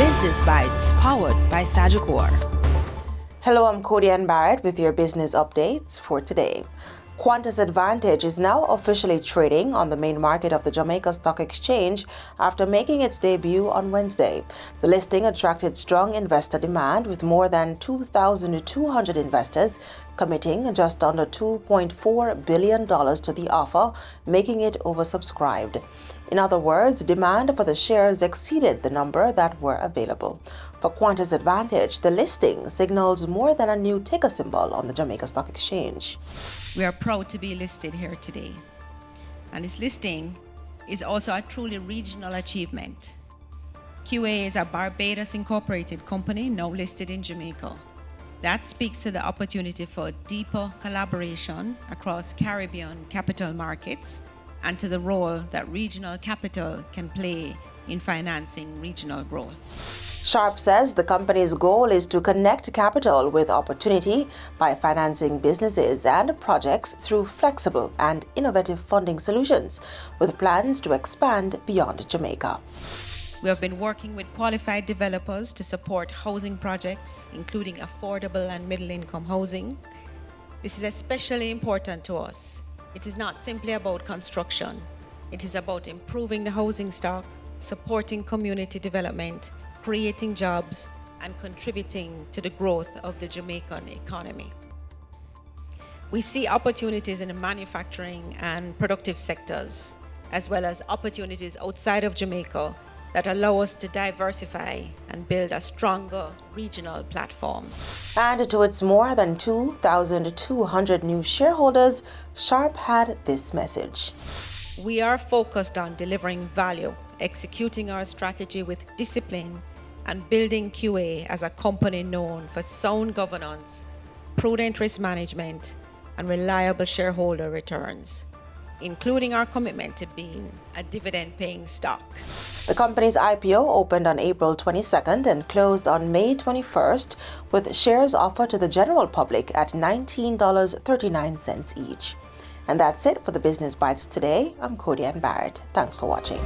Business Bites, powered by Sagicor. Hello, I'm Cody Barrett with your business updates for today. Qantas Advantage is now officially trading on the main market of the Jamaica Stock Exchange after making its debut on Wednesday. The listing attracted strong investor demand, with more than 2,200 investors committing just under $2.4 billion to the offer, making it oversubscribed. In other words, demand for the shares exceeded the number that were available. For Qantas Advantage, the listing signals more than a new ticker symbol on the Jamaica Stock Exchange. We are proud to be listed here today. And this listing is also a truly regional achievement. QA is a Barbados incorporated company now listed in Jamaica. That speaks to the opportunity for deeper collaboration across Caribbean capital markets and to the role that regional capital can play in financing regional growth. Sharp says the company's goal is to connect capital with opportunity by financing businesses and projects through flexible and innovative funding solutions, with plans to expand beyond Jamaica. We have been working with qualified developers to support housing projects, including affordable and middle-income housing. This is especially important to us. It is not simply about construction. It is about improving the housing stock, supporting community development, creating jobs, and contributing to the growth of the Jamaican economy. We see opportunities in the manufacturing and productive sectors, as well as opportunities outside of Jamaica that allow us to diversify and build a stronger regional platform. And to its more than 2,200 new shareholders, Sharp had this message. We are focused on delivering value, executing our strategy with discipline, and building QA as a company known for sound governance, prudent risk management, and reliable shareholder returns, including our commitment to being a dividend-paying stock. The company's IPO opened on April 22nd and closed on May 21st, with shares offered to the general public at $19.39 each. And that's it for the Business Bites today. I'm Cody Barrett. Thanks for watching.